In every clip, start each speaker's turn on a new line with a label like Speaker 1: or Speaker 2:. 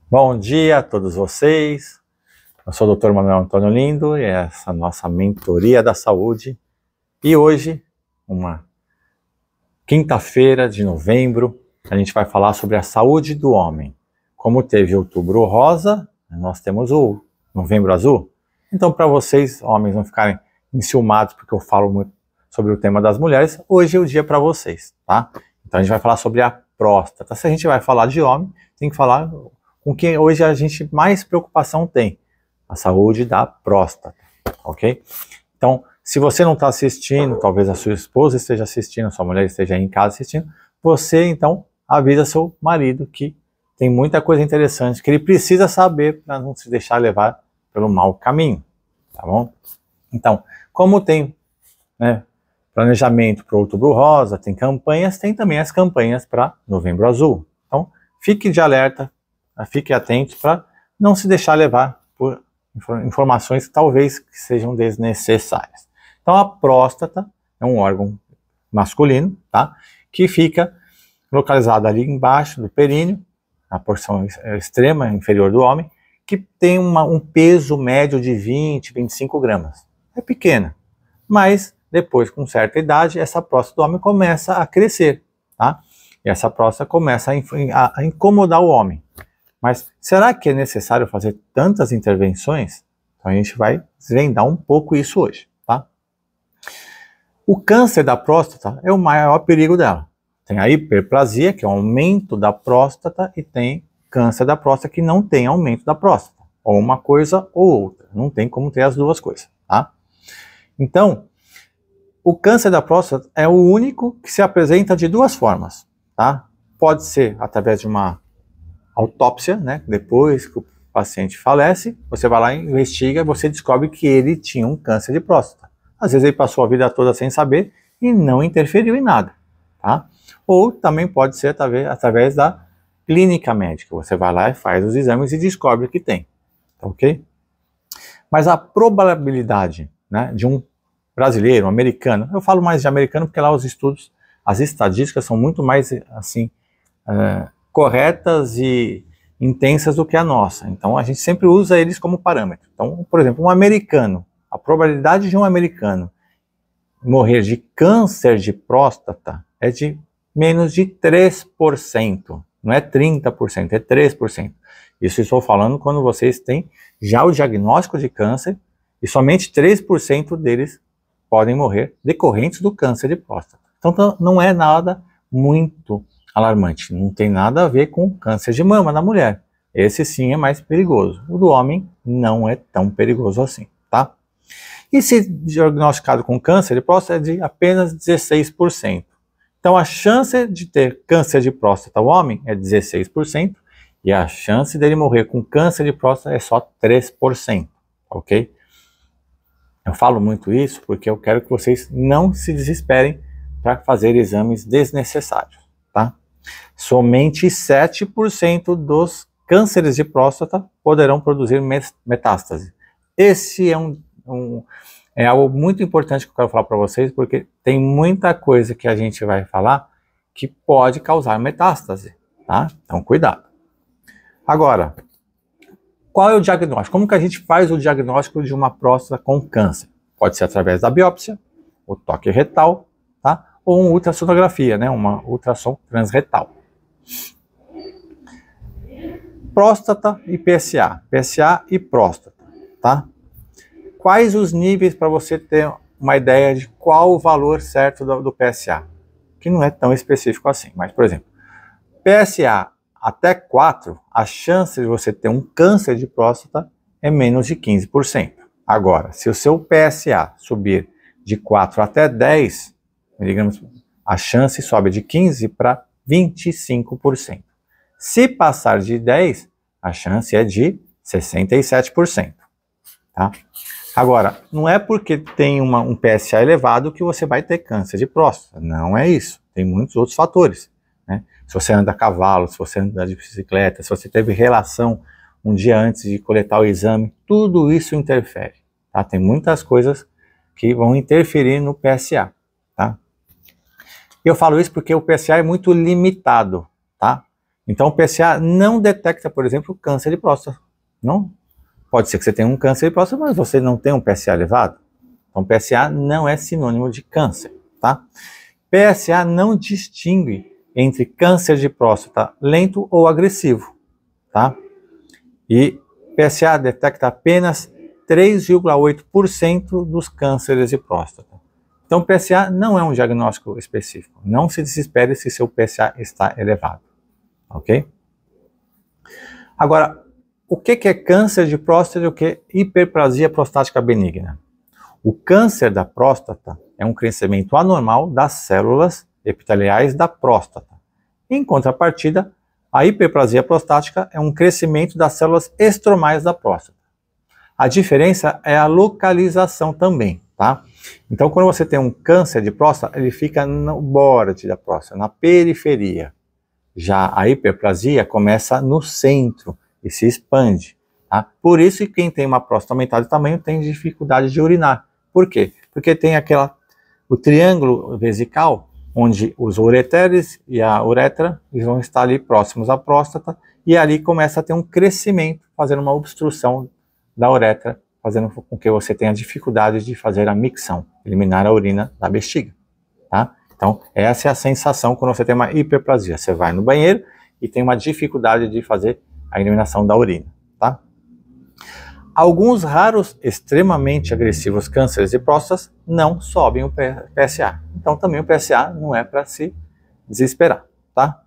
Speaker 1: Bom dia a todos vocês. Eu sou o Dr. Manuel Antônio Lindo e essa é a nossa mentoria da saúde. E hoje, uma quinta-feira de novembro, a gente vai falar sobre a saúde do homem. Como teve Outubro Rosa, nós temos o Novembro Azul. Então, para vocês, homens, não ficarem enciumados porque eu falo muito sobre o tema das mulheres, hoje é o dia para vocês, tá? Então, a gente vai falar sobre a próstata. Se a gente vai falar de homem, tem que falar com quem hoje a gente mais preocupação tem, a saúde da próstata, ok? Então, se você não está assistindo, talvez a sua esposa esteja assistindo, a sua mulher esteja aí em casa assistindo, você então avisa seu marido que tem muita coisa interessante que ele precisa saber para não se deixar levar pelo mau caminho, tá bom? Então, como tem, né, planejamento para Outubro Rosa, tem campanhas, tem também as campanhas para Novembro Azul. Então, fique de alerta, fique atento para não se deixar levar por informações que talvez sejam desnecessárias. Então, a próstata é um órgão masculino, tá? Que fica localizado ali embaixo do períneo, na porção extrema inferior do homem, que tem um peso médio de 20, 25 gramas. É pequena, mas depois, com certa idade, essa próstata do homem começa a crescer, tá? E essa próstata começa a incomodar o homem. Mas será que é necessário fazer tantas intervenções? Então a gente vai desvendar um pouco isso hoje, tá? O câncer da próstata é o maior perigo dela. Tem a hiperplasia, que é o aumento da próstata, e tem câncer da próstata, que não tem aumento da próstata. Ou uma coisa ou outra. Não tem como ter as duas coisas, tá? Então, o câncer da próstata é o único que se apresenta de duas formas, tá? Pode ser através de uma autópsia, né? Depois que o paciente falece, você vai lá e investiga e você descobre que ele tinha um câncer de próstata. Às vezes ele passou a vida toda sem saber e não interferiu em nada, tá? Ou também pode ser através da clínica médica. Você vai lá e faz os exames e descobre que tem, ok? Mas a probabilidade, né, de um brasileiro, um americano, eu falo mais de americano porque lá os estudos, as estatísticas são muito mais, assim, corretas e intensas do que a nossa. Então, a gente sempre usa eles como parâmetro. Então, por exemplo, um americano, a probabilidade de um americano morrer de câncer de próstata é de menos de 3%. Não é 30%, é 3%. Isso eu estou falando quando vocês têm já o diagnóstico de câncer e somente 3% deles podem morrer decorrentes do câncer de próstata. Então, não é nada muito alarmante. Não tem nada a ver com câncer de mama na mulher. Esse sim é mais perigoso. O do homem não é tão perigoso assim, tá? E se diagnosticado com câncer de próstata é de apenas 16%. Então a chance de ter câncer de próstata ao homem é 16% e a chance dele morrer com câncer de próstata é só 3%, ok? Eu falo muito isso porque eu quero que vocês não se desesperem para fazer exames desnecessários, tá? Somente 7% dos cânceres de próstata poderão produzir metástase. Esse é algo muito importante que eu quero falar para vocês, porque tem muita coisa que a gente vai falar que pode causar metástase, tá? Então, cuidado. Agora, qual é o diagnóstico? Como que a gente faz o diagnóstico de uma próstata com câncer? Pode ser através da biópsia, o toque retal, tá? Ou uma ultrassonografia, né? Uma ultrassom transretal. Próstata e PSA. PSA e próstata, tá? Quais os níveis para você ter uma ideia de qual o valor certo do PSA? Que não é tão específico assim, mas, por exemplo, PSA até 4, a chance de você ter um câncer de próstata é menos de 15%. Agora, se o seu PSA subir de 4 até 10, digamos, a chance sobe de 15% para 25%. Se passar de 10, a chance é de 67%. Tá? Agora, não é porque tem um PSA elevado que você vai ter câncer de próstata. Não é isso. Tem muitos outros fatores, né? Se você anda a cavalo, se você anda de bicicleta, se você teve relação um dia antes de coletar o exame, tudo isso interfere. Tá? Tem muitas coisas que vão interferir no PSA. Tá? Eu falo isso porque o PSA é muito limitado. Tá? Então o PSA não detecta, por exemplo, câncer de próstata. Não. Pode ser que você tenha um câncer de próstata, mas você não tem um PSA elevado. Então PSA não é sinônimo de câncer, tá? PSA não distingue entre câncer de próstata lento ou agressivo, tá? E PSA detecta apenas 3,8% dos cânceres de próstata. Então, PSA não é um diagnóstico específico. Não se desespere se seu PSA está elevado, ok? Agora, o que é câncer de próstata e o que é hiperplasia prostática benigna? O câncer da próstata é um crescimento anormal das células epiteliais da próstata. Em contrapartida, a hiperplasia prostática é um crescimento das células estromais da próstata. A diferença é a localização também, tá? Então, quando você tem um câncer de próstata, ele fica no borde da próstata, na periferia. Já a hiperplasia começa no centro e se expande, tá? Por isso que quem tem uma próstata aumentada de tamanho tem dificuldade de urinar. Por quê? Porque tem o triângulo vesical, onde os ureteres e a uretra vão estar ali próximos à próstata, e ali começa a ter um crescimento, fazendo uma obstrução da uretra, fazendo com que você tenha dificuldade de fazer a micção, eliminar a urina da bexiga, tá? Então, essa é a sensação quando você tem uma hiperplasia. Você vai no banheiro e tem uma dificuldade de fazer a eliminação da urina, tá? Alguns raros, extremamente agressivos cânceres de próstata não sobem o PSA. Então também o PSA não é para se desesperar, tá?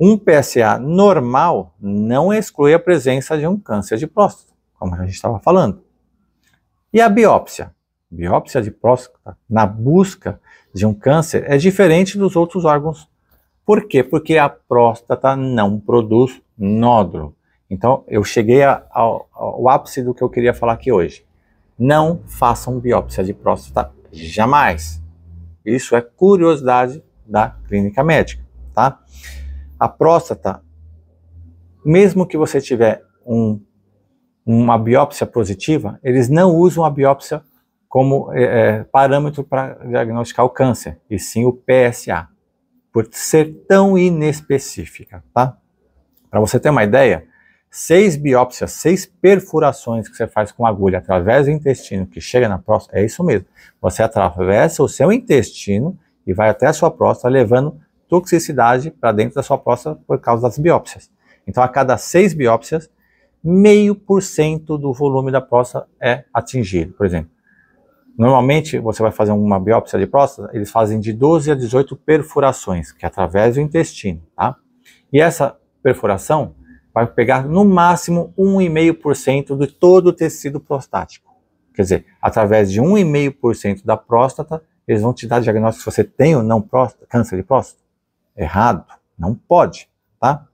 Speaker 1: Um PSA normal não exclui a presença de um câncer de próstata, como a gente estava falando. E a biópsia? Biópsia de próstata na busca de um câncer é diferente dos outros órgãos. Por quê? Porque a próstata não produz nódulo. Então, eu cheguei ao ápice do que eu queria falar aqui hoje. Não façam biópsia de próstata jamais. Isso é curiosidade da clínica médica, tá? A próstata, mesmo que você tiver uma biópsia positiva, eles não usam a biópsia como parâmetro para diagnosticar o câncer, e sim o PSA, por ser tão inespecífica, tá? Para você ter uma ideia, 6 biópsias, 6 perfurações que você faz com agulha através do intestino que chega na próstata, é isso mesmo. Você atravessa o seu intestino e vai até a sua próstata, levando toxicidade para dentro da sua próstata por causa das biópsias. Então, a cada 6 biópsias, 0,5% do volume da próstata é atingido. Por exemplo, normalmente você vai fazer uma biópsia de próstata, eles fazem de 12 a 18 perfurações, que é através do intestino, tá? E essa perfuração vai pegar no máximo 1,5% de todo o tecido prostático. Quer dizer, através de 1,5% da próstata, eles vão te dar diagnóstico se você tem ou não câncer de próstata. Errado, não pode, tá?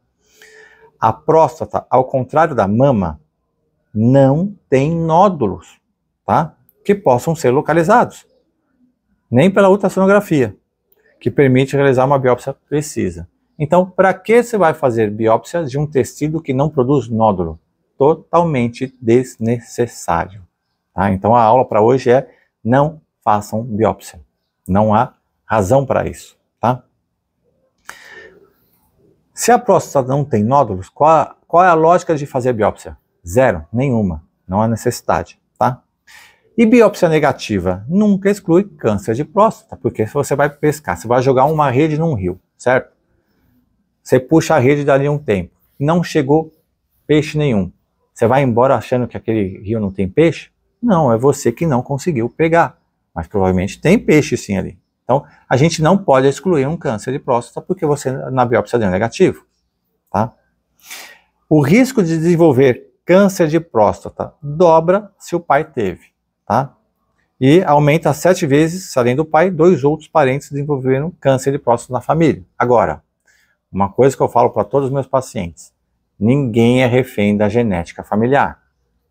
Speaker 1: A próstata, ao contrário da mama, não tem nódulos, tá? Que possam ser localizados, nem pela ultrassonografia, que permite realizar uma biópsia precisa. Então, para que você vai fazer biópsia de um tecido que não produz nódulo? Totalmente desnecessário, tá? Então, a aula para hoje é: não façam biópsia. Não há razão para isso, tá? Se a próstata não tem nódulos, qual é a lógica de fazer biópsia? Zero, nenhuma. Não há necessidade, tá? E biópsia negativa nunca exclui câncer de próstata, porque se você vai pescar, você vai jogar uma rede num rio, certo? Você puxa a rede dali um tempo, não chegou peixe nenhum. Você vai embora achando que aquele rio não tem peixe? Não, é você que não conseguiu pegar, mas provavelmente tem peixe sim ali. Então, a gente não pode excluir um câncer de próstata porque você na biópsia deu negativo, tá? O risco de desenvolver câncer de próstata dobra se o pai teve, tá? E aumenta 7 vezes se além do pai, 2 outros parentes desenvolveram câncer de próstata na família. Agora, uma coisa que eu falo para todos os meus pacientes: ninguém é refém da genética familiar.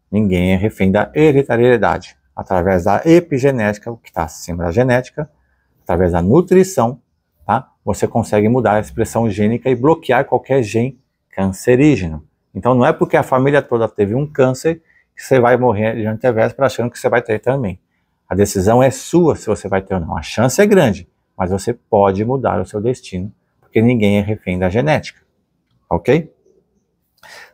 Speaker 1: Ninguém é refém da hereditariedade. Através da epigenética, o que está acima da genética, através da nutrição, tá? Você consegue mudar a expressão gênica e bloquear qualquer gene cancerígeno. Então não é porque a família toda teve um câncer que você vai morrer de antevéspera achando que você vai ter também. A decisão é sua se você vai ter ou não. A chance é grande, mas você pode mudar o seu destino, porque ninguém é refém da genética, ok?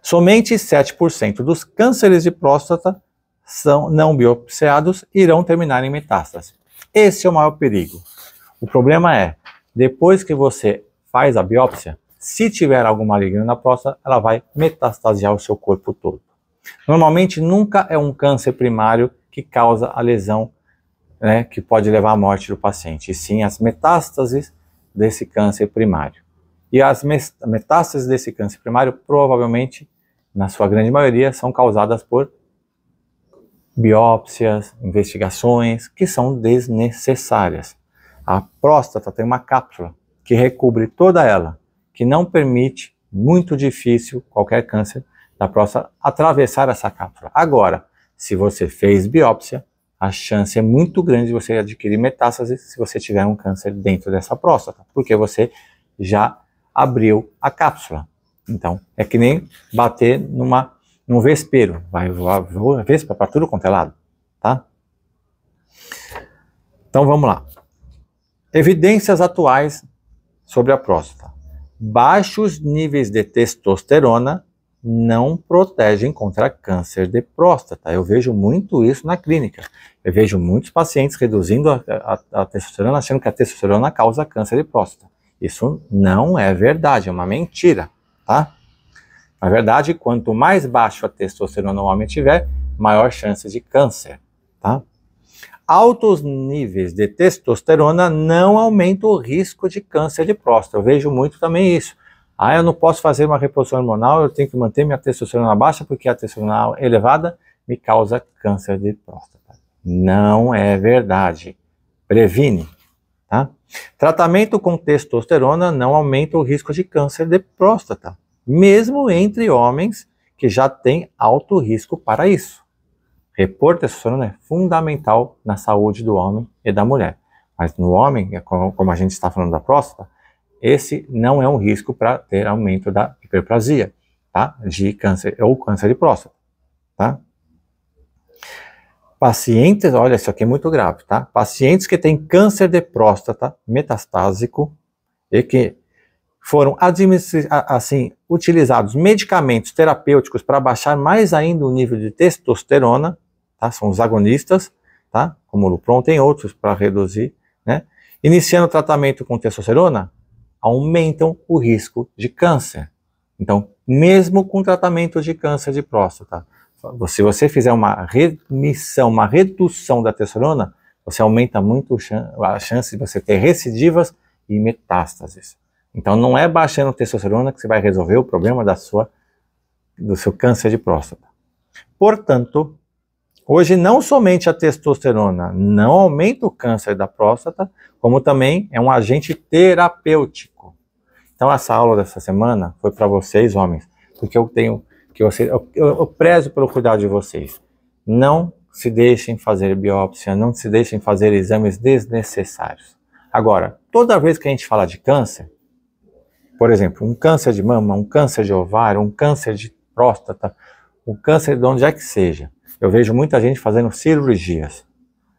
Speaker 1: Somente 7% dos cânceres de próstata são não biopsiados irão terminar em metástase. Esse é o maior perigo. O problema é, depois que você faz a biópsia, se tiver algum maligno na próstata, ela vai metastasear o seu corpo todo. Normalmente nunca é um câncer primário que causa a lesão, né, que pode levar à morte do paciente, e sim as metástases desse câncer primário. E as metástases desse câncer primário provavelmente, na sua grande maioria, são causadas por biópsias, investigações que são desnecessárias. A próstata tem uma cápsula que recobre toda ela, que não permite, muito difícil, qualquer câncer da próstata atravessar essa cápsula. Agora, se você fez biópsia, a chance é muito grande de você adquirir metástase se você tiver um câncer dentro dessa próstata, porque você já abriu a cápsula. Então, é que nem bater num vespeiro, vai voar vespa para tudo quanto é lado, tá? Então vamos lá. Evidências atuais sobre a próstata. Baixos níveis de testosterona não protegem contra câncer de próstata. Eu vejo muito isso na clínica. Eu vejo muitos pacientes reduzindo a testosterona, achando que a testosterona causa câncer de próstata. Isso não é verdade, é uma mentira, tá? Na verdade, quanto mais baixo a testosterona o homem tiver, maior chance de câncer, tá? Altos níveis de testosterona não aumentam o risco de câncer de próstata. Eu vejo muito também isso. Eu não posso fazer uma reposição hormonal, eu tenho que manter minha testosterona baixa porque a testosterona elevada me causa câncer de próstata. Não é verdade. Previne, tá? Tratamento com testosterona não aumenta o risco de câncer de próstata, mesmo entre homens que já têm alto risco para isso. Repor testosterona é fundamental na saúde do homem e da mulher. Mas no homem, como a gente está falando da próstata, esse não é um risco para ter aumento da hiperplasia, tá? De câncer ou câncer de próstata, tá? Pacientes, olha, isso aqui é muito grave, tá? Pacientes que têm câncer de próstata metastásico e que foram utilizados medicamentos terapêuticos para baixar mais ainda o nível de testosterona, tá? São os agonistas, tá? Como o Lupron, tem outros para reduzir, né? Iniciando o tratamento com testosterona, aumentam o risco de câncer. Então, mesmo com tratamento de câncer de próstata, se você fizer uma remissão, uma redução da testosterona, você aumenta muito a chance de você ter recidivas e metástases. Então, não é baixando testosterona que você vai resolver o problema do seu câncer de próstata. Portanto, hoje não somente a testosterona não aumenta o câncer da próstata, como também é um agente terapêutico. Então, essa aula dessa semana foi para vocês, homens, porque eu prezo pelo cuidado de vocês. Não se deixem fazer biópsia, não se deixem fazer exames desnecessários. Agora, toda vez que a gente fala de câncer, por exemplo, um câncer de mama, um câncer de ovário, um câncer de próstata, um câncer de onde é que seja, eu vejo muita gente fazendo cirurgias.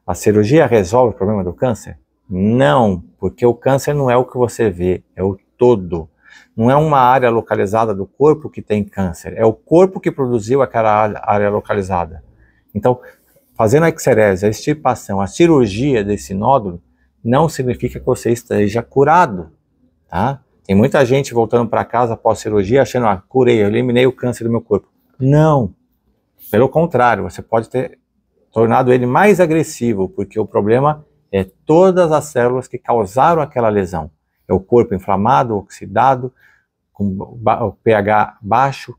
Speaker 1: A cirurgia resolve o problema do câncer? Não, porque o câncer não é o que você vê, é o todo. Não é uma área localizada do corpo que tem câncer, é o corpo que produziu aquela área localizada. Então, fazendo a excerese, a extirpação, a cirurgia desse nódulo, não significa que você esteja curado, tá? Tem muita gente voltando para casa após cirurgia achando, curei, eu eliminei o câncer do meu corpo. Não, pelo contrário, você pode ter tornado ele mais agressivo, porque o problema é todas as células que causaram aquela lesão. É o corpo inflamado, oxidado, com o pH baixo,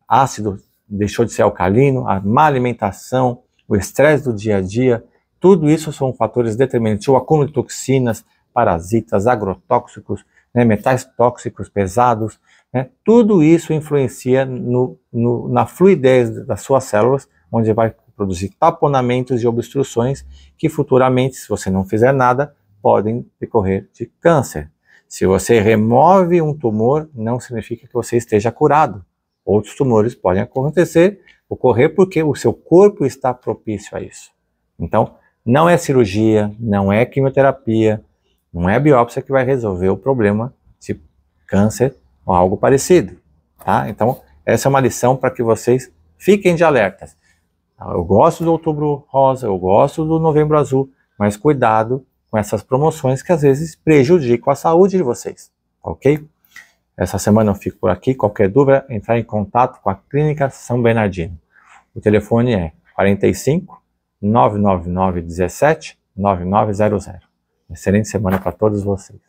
Speaker 1: ácido deixou de ser alcalino, a má alimentação, o estresse do dia a dia, tudo isso são fatores determinantes. O acúmulo de toxinas, parasitas, agrotóxicos, né, metais tóxicos pesados, né, tudo isso influencia na fluidez das suas células, onde vai produzir taponamentos e obstruções que futuramente, se você não fizer nada, podem decorrer de câncer. Se você remove um tumor, não significa que você esteja curado. Outros tumores podem ocorrer porque o seu corpo está propício a isso. Então, não é cirurgia, não é quimioterapia, não é biópsia que vai resolver o problema de câncer ou algo parecido, tá? Então, essa é uma lição para que vocês fiquem de alertas. Eu gosto do Outubro Rosa, eu gosto do Novembro Azul, mas cuidado com essas promoções que às vezes prejudicam a saúde de vocês, ok? Essa semana eu fico por aqui. Qualquer dúvida, entrar em contato com a Clínica São Bernardino. O telefone é 45 999 17 9900. Excelente semana para todos vocês.